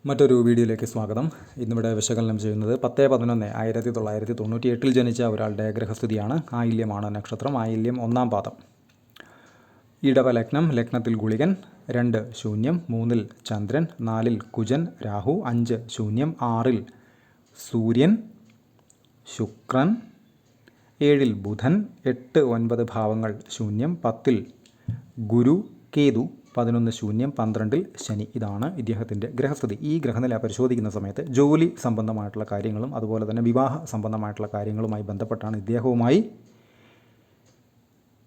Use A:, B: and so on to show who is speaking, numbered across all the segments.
A: മറ്റൊരു വീഡിയോയിലേക്ക് സ്വാഗതം. ഇന്നിവിടെ വിശകലനം ചെയ്യുന്നത് 10/11/1998 ജനിച്ച ഒരാളുടെ ഗ്രഹസ്ഥിതിയാണ്. ആയില്യമാണ് നക്ഷത്രം. ആയില്യം 1-ാം പാദം. ഇടവലഗ്നം. ലഗ്നത്തിൽ ഗുളികൻ. 2 ശൂന്യം. 3-ൽ ചന്ദ്രൻ. 4-ൽ കുജൻ രാഹു. 5 ശൂന്യം. 6-ൽ സൂര്യൻ ശുക്രൻ. 7-ൽ ബുധൻ. 8, 9 ഭാവങ്ങൾ ശൂന്യം. 10-ൽ ഗുരു കേതു. 11 ശൂന്യം. 12-ൽ ശനി. ഇതാണ് ഇദ്ദേഹത്തിൻ്റെ ഗ്രഹസ്ഥിതി. ഈ ഗ്രഹനില പരിശോധിക്കുന്ന സമയത്ത് ജോലി സംബന്ധമായിട്ടുള്ള കാര്യങ്ങളും അതുപോലെ തന്നെ വിവാഹ സംബന്ധമായിട്ടുള്ള കാര്യങ്ങളുമായി ബന്ധപ്പെട്ടാണ് ഇദ്ദേഹവുമായി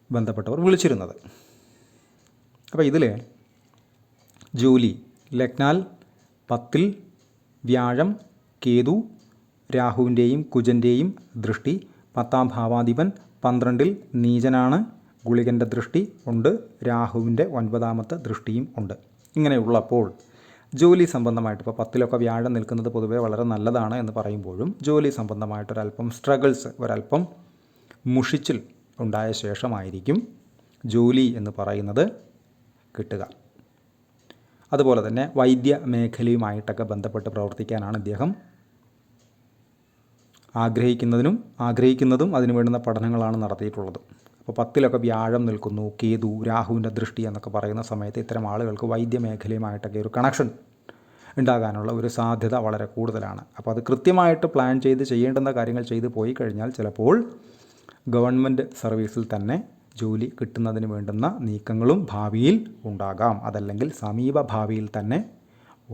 A: ബന്ധപ്പെട്ടവർ വിളിച്ചിരുന്നത്. അപ്പോൾ ഇതിൽ ജോലി ലഗ്നാൽ 10-ൽ വ്യാഴം കേതു രാഹുവിൻ്റെയും കുജൻ്റെയും ദൃഷ്ടി. 10-ാം ഭാവാധിപൻ 12-ൽ നീചനാണ്. ഗുളികൻ്റെ ദൃഷ്ടി ഉണ്ട്. രാഹുവിൻ്റെ 9-ാമത്തെ ദൃഷ്ടിയും ഉണ്ട്. ഇങ്ങനെയുള്ളപ്പോൾ ജോലി സംബന്ധമായിട്ട് ഇപ്പോൾ 10-ലൊക്കെ വ്യാഴം നിൽക്കുന്നത് പൊതുവേ വളരെ നല്ലതാണ് എന്ന് പറയുമ്പോഴും ജോലി സംബന്ധമായിട്ടൊരല്പം സ്ട്രഗിൾസ്, ഒരല്പം മുഷിച്ചിൽ ഉണ്ടായ ശേഷമായിരിക്കും ജോലി എന്ന് പറയുന്നത് കിട്ടുക. അതുപോലെ തന്നെ വൈദ്യ മേഖലയുമായിട്ടൊക്കെ ബന്ധപ്പെട്ട് പ്രവർത്തിക്കാനാണ് ഇദ്ദേഹം ആഗ്രഹിക്കുന്നതും അതിനു വേണ്ടുന്ന പഠനങ്ങളാണ് നടത്തിയിട്ടുള്ളത്. അപ്പോൾ 10-ലൊക്കെ വ്യാഴം നിൽക്കുന്നു, കേതു, രാഹുവിൻ്റെ ദൃഷ്ടി എന്നൊക്കെ പറയുന്ന സമയത്ത് ഇത്തരം ആളുകൾക്ക് വൈദ്യമേഖലയുമായിട്ടൊക്കെ ഒരു കണക്ഷൻ ഉണ്ടാകാനുള്ള ഒരു സാധ്യത വളരെ കൂടുതലാണ്. അപ്പോൾ അത് കൃത്യമായിട്ട് പ്ലാൻ ചെയ്ത് ചെയ്യേണ്ടുന്ന കാര്യങ്ങൾ ചെയ്ത് പോയി കഴിഞ്ഞാൽ ചിലപ്പോൾ ഗവൺമെൻറ് സർവീസിൽ തന്നെ ജോലി കിട്ടുന്നതിന് വേണ്ടുന്ന നീക്കങ്ങളും ഭാവിയിൽ ഉണ്ടാകാം. അതല്ലെങ്കിൽ സമീപ ഭാവിയിൽ തന്നെ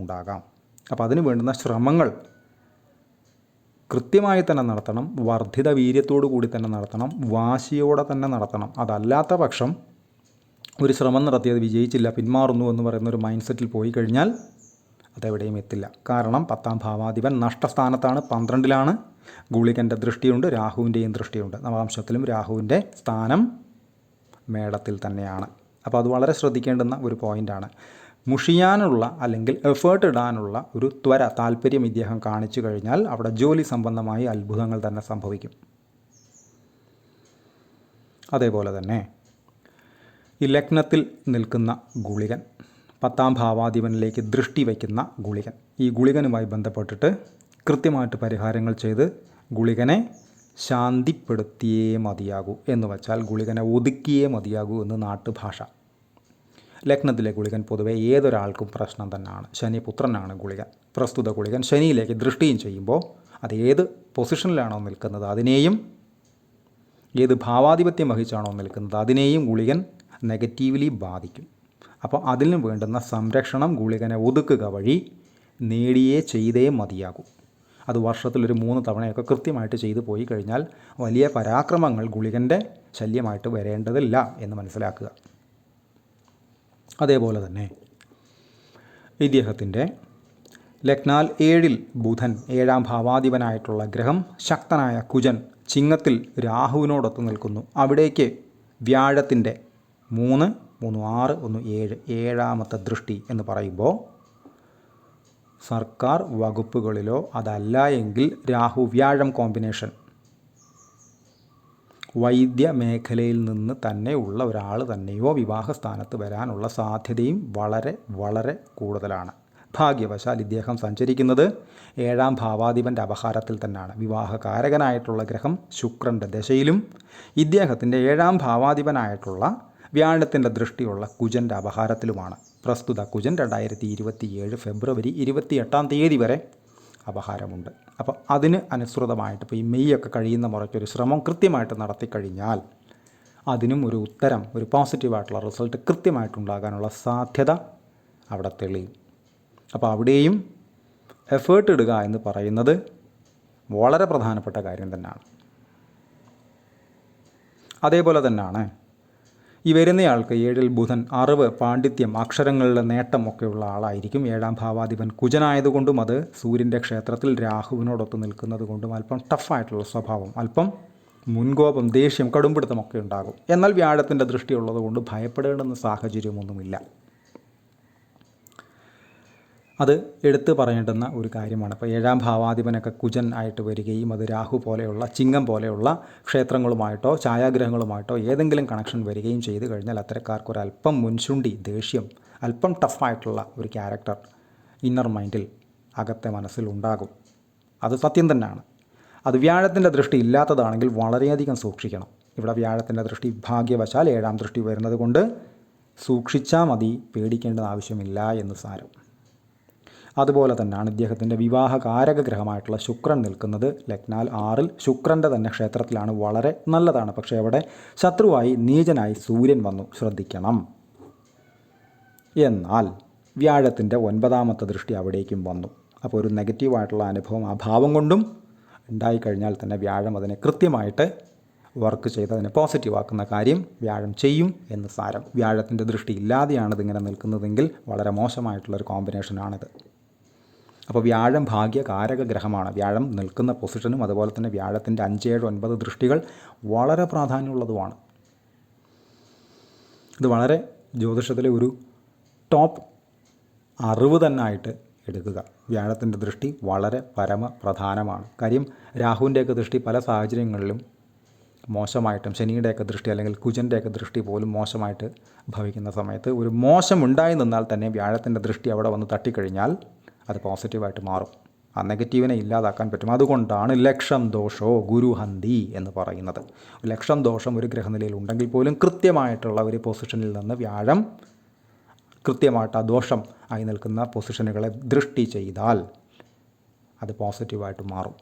A: ഉണ്ടാകാം. അപ്പോൾ അതിന് വേണ്ടുന്ന ശ്രമങ്ങൾ കൃത്യമായി തന്നെ നടത്തണം. വർദ്ധിത വീര്യത്തോടു കൂടി തന്നെ നടത്തണം. വാശിയോടെ തന്നെ നടത്തണം. അതല്ലാത്ത പക്ഷം ഒരു ശ്രമം നടത്തിയത് വിജയിച്ചില്ല, പിന്മാറുന്നു എന്ന് പറയുന്നൊരു മൈൻഡ് സെറ്റിൽ പോയി കഴിഞ്ഞാൽ അതെവിടെയും എത്തില്ല. കാരണം 10-ാം ഭാവാധിപൻ നഷ്ടസ്ഥാനത്താണ്, 12-ലാണ്. ഗുളികൻ്റെ ദൃഷ്ടിയുണ്ട്, രാഹുവിൻ്റെയും ദൃഷ്ടിയുണ്ട്. നവാംശത്തിലും രാഹുവിൻ്റെ സ്ഥാനം മേടത്തിൽ തന്നെയാണ്. അപ്പോൾ അത് വളരെ ശ്രദ്ധിക്കേണ്ടുന്ന ഒരു പോയിൻ്റാണ്. മുഷിയാനുള്ള അല്ലെങ്കിൽ എഫേർട്ട് ഇടാനുള്ള ഒരു താല്പര്യം ഇദ്ദേഹം കാണിച്ചു കഴിഞ്ഞാൽ അവിടെ ജോലി സംബന്ധമായി അത്ഭുതങ്ങൾ തന്നെ സംഭവിക്കും. അതേപോലെ തന്നെ ഈ ലഗ്നത്തിൽ നിൽക്കുന്ന ഗുളികൻ, 10-ാം ഭാവാധിപനിലേക്ക് ദൃഷ്ടി വയ്ക്കുന്ന ഗുളികൻ, ഈ ഗുളികനുമായി ബന്ധപ്പെട്ടിട്ട് കൃത്യമായിട്ട് പരിഹാരങ്ങൾ ചെയ്ത് ഗുളികനെ ശാന്തിപ്പെടുത്തിയേ മതിയാകൂ. എന്ന് വച്ചാൽ ഗുളികനെ ഒതുക്കിയേ മതിയാകൂ എന്ന് നാട്ടുഭാഷ. ലഗ്നത്തിലെ ഗുളികൻ പൊതുവെ ഏതൊരാൾക്കും പ്രശ്നം തന്നെയാണ്. ശനിപുത്രനാണ് ഗുളികൻ. പ്രസ്തുത ഗുളികൻ ശനിയിലേക്ക് ദൃഷ്ടിയും ചെയ്യുമ്പോൾ അത് ഏത് പൊസിഷനിലാണോ നിൽക്കുന്നത് അതിനെയും, ഏത് ഭാവാധിപത്യം വഹിച്ചാണോ നിൽക്കുന്നത് അതിനെയും ഗുളികൻ നെഗറ്റീവ്ലി ബാധിക്കും. അപ്പോൾ അതിന് വേണ്ടുന്ന സംരക്ഷണം ഗുളികനെ ഒതുക്കുക വഴി നേടിയേ ചെയ്തേ മതിയാകൂ. അത് വർഷത്തിലൊരു 3 തവണയൊക്കെ കൃത്യമായിട്ട് ചെയ്തു പോയി കഴിഞ്ഞാൽ വലിയ പരാക്രമങ്ങൾ ഗുളികൻ്റെ ശല്യമായിട്ട് വരേണ്ടതില്ല എന്ന് മനസ്സിലാക്കുക. അതേപോലെ തന്നെ ഇദ്ദേഹത്തിൻ്റെ ലഗ്നാൽ 7-ൽ ബുധൻ, 7-ാം ഭാവാധിപനായിട്ടുള്ള ഗ്രഹം, ശക്തനായ കുജൻ ചിങ്ങത്തിൽ രാഹുവിനോടൊത്ത് നിൽക്കുന്നു. അവിടേക്ക് വ്യാഴത്തിൻ്റെ 3, 6, 7, 7ാമത്തെ ദൃഷ്ടി എന്ന് പറയുമ്പോൾ സർക്കാർ വകുപ്പുകളിലോ അതല്ല എങ്കിൽ രാഹു വ്യാഴം കോമ്പിനേഷൻ വൈദ്യ മേഖലയിൽ നിന്ന് തന്നെ ഉള്ള ഒരാൾ തന്നെയോ വിവാഹ സ്ഥാനത്ത് വരാനുള്ള സാധ്യതയും വളരെ വളരെ കൂടുതലാണ്. ഭാഗ്യവശാൽ ഇദ്ദേഹം സഞ്ചരിക്കുന്നത് 7-ാം ഭാവാധിപൻ്റെ അപഹാരത്തിൽ തന്നെയാണ്. വിവാഹകാരകനായിട്ടുള്ള ഗ്രഹം ശുക്രൻ്റെ ദശയിലും ഇദ്ദേഹത്തിൻ്റെ 7-ാം ഭാവാധിപനായിട്ടുള്ള വ്യാഴത്തിൻ്റെ ദൃഷ്ടിയുള്ള കുജൻ്റെ അപഹാരത്തിലുമാണ്. പ്രസ്തുത കുജൻ 2027 ഫെബ്രുവരി 28-ാം തീയതി വരെ അപഹാരമുണ്ട്. അപ്പോൾ അതിന് അനുസൃതമായിട്ട് ഇപ്പോൾ ഈ മെയ്യൊക്കെ കഴിയുന്ന മുറയ്ക്കൊരു ശ്രമം കൃത്യമായിട്ട് നടത്തിക്കഴിഞ്ഞാൽ അതിനും ഒരു ഉത്തരം, ഒരു പോസിറ്റീവായിട്ടുള്ള റിസൾട്ട് കൃത്യമായിട്ടുണ്ടാകാനുള്ള സാധ്യത അവിടെ തെളിയും. അപ്പോൾ അവിടെയും എഫേർട്ട് ഇടുക എന്ന് പറയുന്നത് വളരെ പ്രധാനപ്പെട്ട കാര്യം തന്നെയാണ്. അതേപോലെ തന്നെയാണ് ഈ വരുന്നയാൾക്ക് 7-ൽ ബുധൻ അറിവ്, പാണ്ഡിത്യം, അക്ഷരങ്ങളുടെ നേട്ടം ഒക്കെയുള്ള ആളായിരിക്കും. 7-ാം ഭാവാധിപൻ കുജനായതുകൊണ്ടും അത് സൂര്യൻ്റെ ക്ഷേത്രത്തിൽ രാഹുവിനോടൊത്ത് നിൽക്കുന്നത് കൊണ്ടും അല്പം ടഫായിട്ടുള്ള സ്വഭാവം, അല്പം മുൻകോപം, ദേഷ്യം, കടുംപിടുത്തമൊക്കെ ഉണ്ടാകും. എന്നാൽ വ്യാഴത്തിൻ്റെ ദൃഷ്ടി ഉള്ളതുകൊണ്ട് ഭയപ്പെടേണ്ടുന്ന സാഹചര്യമൊന്നുമില്ല. അത് എടുത്തു പറയേണ്ടുന്ന ഒരു കാര്യമാണ്. അപ്പോൾ 7-ാം ഭാവാധിപനൊക്കെ കുജൻ ആയിട്ട് വരികയും അത് രാഹു പോലെയുള്ള, ചിങ്ങം പോലെയുള്ള ക്ഷേത്രങ്ങളുമായിട്ടോ ഛായാഗ്രഹങ്ങളുമായിട്ടോ ഏതെങ്കിലും കണക്ഷൻ വരികയും ചെയ്തു കഴിഞ്ഞാൽ അത്തരക്കാർക്കൊരല്പം മുൻശുണ്ടി, ദേഷ്യം, അല്പം ടഫായിട്ടുള്ള ഒരു ക്യാരക്ടർ ഇന്നർ മൈൻഡിൽ അകത്തെ മനസ്സിലുണ്ടാകും. അത് സത്യം തന്നെയാണ്. അത് വ്യാഴത്തിൻ്റെ ദൃഷ്ടി ഇല്ലാത്തതാണെങ്കിൽ വളരെയധികം സൂക്ഷിക്കണം. ഇവിടെ വ്യാഴത്തിൻ്റെ ദൃഷ്ടി ഭാഗ്യവശാൽ 7ാം ദൃഷ്ടി വരുന്നത് കൊണ്ട് സൂക്ഷിച്ചാൽ മതി, പേടിക്കേണ്ടത് ആവശ്യമില്ല എന്ന് സാരം. അതുപോലെ തന്നെയാണ് ഇദ്ദേഹത്തിൻ്റെ വിവാഹകാരക ഗ്രഹമായിട്ടുള്ള ശുക്രൻ നിൽക്കുന്നത്. ലഗ്നാൽ 6-ൽ ശുക്രൻ്റെ തന്നെ ക്ഷേത്രത്തിലാണ്, വളരെ നല്ലതാണ്. പക്ഷേ അവിടെ ശത്രുവായി നീചനായി സൂര്യൻ വന്നു, ശ്രദ്ധിക്കണം. എന്നാൽ വ്യാഴത്തിൻ്റെ 9ാമത്തെ ദൃഷ്ടി അവിടേക്കും വന്നു. അപ്പോൾ ഒരു നെഗറ്റീവായിട്ടുള്ള അനുഭവം ആ ഭാവം കൊണ്ടും ഉണ്ടായിക്കഴിഞ്ഞാൽ തന്നെ വ്യാഴം അതിനെ കൃത്യമായിട്ട് വർക്ക് ചെയ്ത് അതിനെ പോസിറ്റീവാക്കുന്ന കാര്യം വ്യാഴം ചെയ്യും എന്ന് സാരം. വ്യാഴത്തിൻ്റെ ദൃഷ്ടി ഇല്ലാതെയാണ് ഇതിങ്ങനെ നിൽക്കുന്നതെങ്കിൽ വളരെ മോശമായിട്ടുള്ളൊരു കോമ്പിനേഷനാണിത്. അപ്പോൾ വ്യാഴം ഭാഗ്യകാരക ഗ്രഹമാണ്. വ്യാഴം നിൽക്കുന്ന പൊസിഷനും അതുപോലെ തന്നെ വ്യാഴത്തിൻ്റെ 5, 7, 9 ദൃഷ്ടികൾ വളരെ പ്രാധാന്യമുള്ളതുമാണ്. ഇത് വളരെ ജ്യോതിഷത്തിലെ ഒരു ടോപ്പ് അറിവ് തന്നെയായിട്ട് എടുക്കുക. വ്യാഴത്തിൻ്റെ ദൃഷ്ടി വളരെ പരമപ്രധാനമാണ്. കാര്യം രാഹുവിൻ്റെയൊക്കെ ദൃഷ്ടി പല സാഹചര്യങ്ങളിലും മോശമായിട്ടും, ശനിയുടെയൊക്കെ ദൃഷ്ടി അല്ലെങ്കിൽ കുജൻ്റെയൊക്കെ ദൃഷ്ടി പോലും മോശമായിട്ട് ഭവിക്കുന്ന സമയത്ത് ഒരു മോശം ഉണ്ടായി നിന്നാൽ തന്നെ വ്യാഴത്തിൻ്റെ ദൃഷ്ടി അവിടെ വന്ന് തട്ടിക്കഴിഞ്ഞാൽ അത് പോസിറ്റീവായിട്ട് മാറും. ആ നെഗറ്റീവിനെ ഇല്ലാതാക്കാൻ പറ്റും. അതുകൊണ്ടാണ് ലക്ഷം ദോഷോ ഗുരുഹന്തി എന്ന് പറയുന്നത്. ലക്ഷം ദോഷം ഒരു ഗ്രഹനിലയിൽ ഉണ്ടെങ്കിൽ പോലും കൃത്യമായിട്ടുള്ള ഒരു പൊസിഷനിൽ നിന്ന് വ്യാഴം കൃത്യമായിട്ട് ആ ദോഷം ആയി നിൽക്കുന്ന പൊസിഷനുകളെ ദൃഷ്ടി ചെയ്താൽ അത് പോസിറ്റീവായിട്ട് മാറും.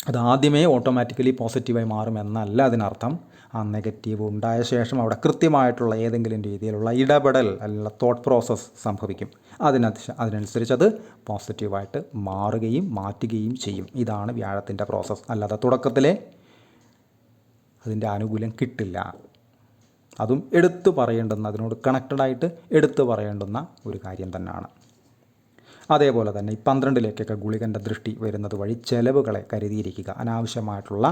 A: അത് ആദ്യമേ ഓട്ടോമാറ്റിക്കലി പോസിറ്റീവായി മാറും എന്നല്ല അതിനർത്ഥം. ആ നെഗറ്റീവ് ഉണ്ടായ ശേഷം അവിടെ കൃത്യമായിട്ടുള്ള ഏതെങ്കിലും രീതിയിലുള്ള ഇടപെടൽ അല്ലെങ്കിൽ തോട്ട് പ്രോസസ്സ് സംഭവിക്കും. അതിനനുസരിച്ച് അത് പോസിറ്റീവായിട്ട് മാറുകയും മാറ്റുകയും ചെയ്യും. ഇതാണ് വ്യാഴത്തിൻ്റെ പ്രോസസ്സ്. അല്ലാതെ തുടക്കത്തിലെ അതിൻ്റെ ആനുകൂല്യം കിട്ടില്ല. അതും എടുത്തു പറയേണ്ടുന്ന, അതിനോട് കണക്റ്റഡായിട്ട് എടുത്തു പറയേണ്ടുന്ന ഒരു കാര്യം തന്നെയാണ്. അതേപോലെ തന്നെ ഈ 12ലേക്കൊക്കെ ഗുളികൻ്റെ ദൃഷ്ടി വരുന്നത് വഴി ചെലവുകളെ കരുതിയിരിക്കുക. അനാവശ്യമായിട്ടുള്ള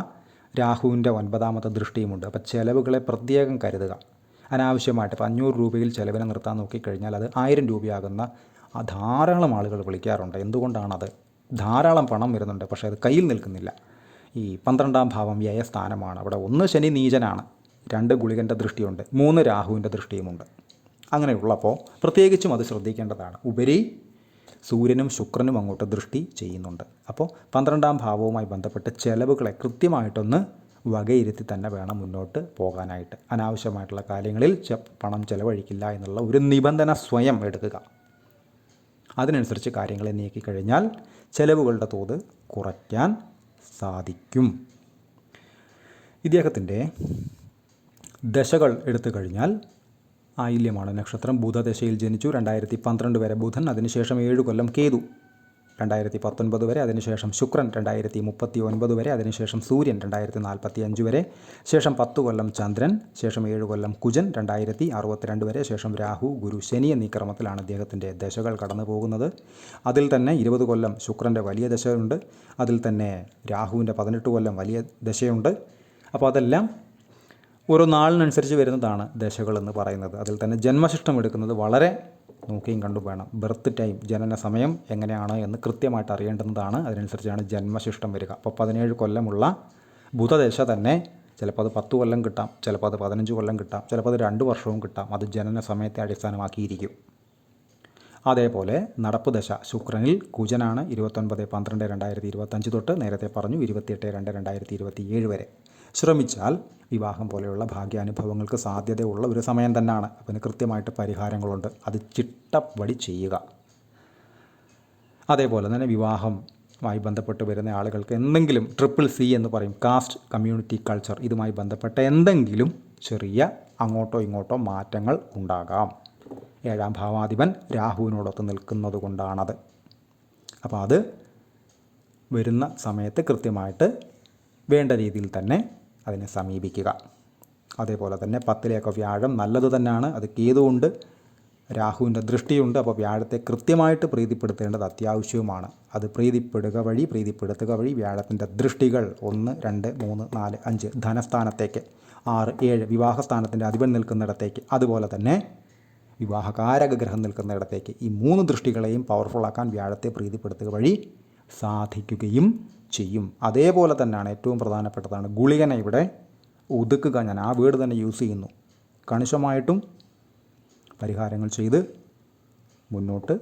A: രാഹുവിൻ്റെ 9ാമത്തെ ദൃഷ്ടിയുമുണ്ട്. അപ്പോൾ ചെലവുകളെ പ്രത്യേകം കരുതുക. അനാവശ്യമായിട്ട് ഇപ്പോൾ 500 രൂപയിൽ ചെലവിനെ നിർത്താൻ നോക്കിക്കഴിഞ്ഞാൽ അത് 1000 രൂപയാകുന്ന ധാരാളം ആളുകൾ വിളിക്കാറുണ്ട്. എന്തുകൊണ്ടാണത്? ധാരാളം പണം വരുന്നുണ്ട്, പക്ഷേ അത് കയ്യിൽ നിൽക്കുന്നില്ല. ഈ 12ാം ഭാവം വ്യയസ്ഥാനമാണ്. അവിടെ 1 ശനി നീചനാണ്, 2 ഗുളികൻ്റെ ദൃഷ്ടിയുണ്ട്, 3 രാഹുവിൻ്റെ ദൃഷ്ടിയുമുണ്ട്. അങ്ങനെയുള്ളപ്പോൾ പ്രത്യേകിച്ചും അത് ശ്രദ്ധിക്കേണ്ടതാണ്. ഉപരി സൂര്യനും ശുക്രനും അങ്ങോട്ട് ദൃഷ്ടി ചെയ്യുന്നുണ്ട്. അപ്പോൾ 12ാം ഭാവവുമായി ബന്ധപ്പെട്ട് ചെലവുകളെ കൃത്യമായിട്ടൊന്ന് വകയിരുത്തി തന്നെ വേണം മുന്നോട്ട് പോകാനായിട്ട്. അനാവശ്യമായിട്ടുള്ള കാര്യങ്ങളിൽ പണം ചെലവഴിക്കില്ല എന്നുള്ള ഒരു നിബന്ധന സ്വയം എടുക്കുക. അതിനനുസരിച്ച് കാര്യങ്ങളെ നീക്കിക്കഴിഞ്ഞാൽ ചെലവുകളുടെ തോത് കുറയ്ക്കാൻ സാധിക്കും. ഇദ്ദേഹത്തിൻ്റെ ദശകൾ എടുത്തു കഴിഞ്ഞാൽ ആയില്യമാണ് നക്ഷത്രം. ബുധദശയിൽ ജനിച്ചു, 2012 വരെ ബുധൻ, അതിനുശേഷം 7 കൊല്ലം കേതു, 2019 വരെ, അതിനുശേഷം ശുക്രൻ 2039 വരെ, അതിനുശേഷം സൂര്യൻ 2045 വരെ, ശേഷം 10 കൊല്ലം ചന്ദ്രൻ, ശേഷം 7 കൊല്ലം കുജൻ 2062 വരെ, ശേഷം രാഹു, ഗുരു, ശനി എന്നീ ക്രമത്തിലാണ് അദ്ദേഹത്തിൻ്റെ ദശകൾ കടന്നു പോകുന്നത്. അതിൽ തന്നെ 20 കൊല്ലം ശുക്രൻ്റെ വലിയ ദശയുണ്ട്, അതിൽ തന്നെ രാഹുവിൻ്റെ 18 കൊല്ലം വലിയ ദശയുണ്ട്. അപ്പോൾ അതെല്ലാം ഓരോ നാളിനനുസരിച്ച് വരുന്നതാണ് ദശകളെന്ന് പറയുന്നത്. അതിൽ തന്നെ ജന്മശിഷ്ടം എടുക്കുന്നത് വളരെ നോക്കിയും കണ്ടു വേണം. ബർത്ത് ടൈം, ജനന സമയം എങ്ങനെയാണ് എന്ന് കൃത്യമായിട്ട് അറിയേണ്ടുന്നതാണ്. അതിനനുസരിച്ചാണ് ജന്മശിഷ്ടം വരിക. അപ്പോൾ 17 കൊല്ലമുള്ള ബുധദശ തന്നെ ചിലപ്പോൾ അത് 10 കൊല്ലം കിട്ടാം, ചിലപ്പോൾ അത് 15 കൊല്ലം കിട്ടാം, ചിലപ്പോൾ അത് 2 വർഷവും കിട്ടാം. അത് ജനന സമയത്തെ അടിസ്ഥാനമാക്കിയിരിക്കും. അതേപോലെ നടപ്പ് ദശ ശുക്രനിൽ കുജനാണ്, 29/12/2025 തൊട്ട് നേരത്തെ പറഞ്ഞു 28/2/2027 വരെ. ശ്രമിച്ചാൽ വിവാഹം പോലെയുള്ള ഭാഗ്യാനുഭവങ്ങൾക്ക് സാധ്യതയുള്ള ഒരു സമയം തന്നെയാണ്. അതിന് കൃത്യമായിട്ട് പരിഹാരങ്ങളുണ്ട്, അത് ചിട്ടപ്പടി ചെയ്യുക. അതേപോലെ തന്നെ വിവാഹമായി ബന്ധപ്പെട്ട് വരുന്ന ആളുകൾക്ക് എന്തെങ്കിലും CCC എന്ന് പറയും, കാസ്റ്റ് കമ്മ്യൂണിറ്റി കൾച്ചർ, ഇതുമായി ബന്ധപ്പെട്ട എന്തെങ്കിലും ചെറിയ അങ്ങോട്ടോ ഇങ്ങോട്ടോ മാറ്റങ്ങൾ ഉണ്ടാകാം. 7ാം ഭാവാധിപൻ രാഹുവിനോടൊത്ത് നിൽക്കുന്നത് കൊണ്ടാണത്. അപ്പോൾ അത് വരുന്ന സമയത്ത് കൃത്യമായിട്ട് വേണ്ട രീതിയിൽ തന്നെ അതിനെ സമീപിക്കുക. അതേപോലെ തന്നെ 10ലേക്ക് വ്യാഴം നല്ലത് തന്നെയാണ്. അത് കേതുവുണ്ട്, രാഹുവിൻ്റെ ദൃഷ്ടിയുണ്ട്. അപ്പോൾ വ്യാഴത്തെ കൃത്യമായിട്ട് പ്രീതിപ്പെടുത്തേണ്ടത് അത്യാവശ്യവുമാണ്. അത് പ്രീതിപ്പെടുത്തുക വഴി വ്യാഴത്തിൻ്റെ ദൃഷ്ടികൾ 1, 2, 3, 4, 5 ധനസ്ഥാനത്തേക്ക്, 6, 7 വിവാഹസ്ഥാനത്തിൻ്റെ അധിപൻ നിൽക്കുന്നിടത്തേക്ക്, അതുപോലെ തന്നെ വിവാഹകാരക ഗ്രഹം നിൽക്കുന്നിടത്തേക്ക്, ഈ 3 ദൃഷ്ടികളെയും പവർഫുള്ളാക്കാൻ വ്യാഴത്തെ പ്രീതിപ്പെടുത്തുക വഴി സാധിക്കുകയും ചെയ്യും. അതേപോലെ തന്നെയാണ് ഏറ്റവും പ്രധാനപ്പെട്ടതാണ് ഗുളികനെ ഇവിടെ ഒതുക്കുക. ഞാൻ ആ വേർഡ് തന്നെ യൂസ് ചെയ്യുന്നു. കണിശമായിട്ടും പരിഹാരങ്ങൾ ചെയ്ത് മുന്നോട്ട്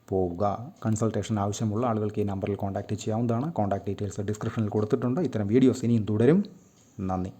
A: പോവുക. കൺസൾട്ടേഷൻ ആവശ്യമുള്ള ആളുകൾക്ക് ഈ നമ്പറിൽ കോൺടാക്റ്റ് ചെയ്യാവുന്നതാണ്. കോൺടാക്റ്റ് ഡീറ്റെയിൽസ് ഡിസ്ക്രിപ്ഷനിൽ കൊടുത്തിട്ടുണ്ട്. ഇത്തരം വീഡിയോസ് ഇനിയും തുടരും. നന്ദി.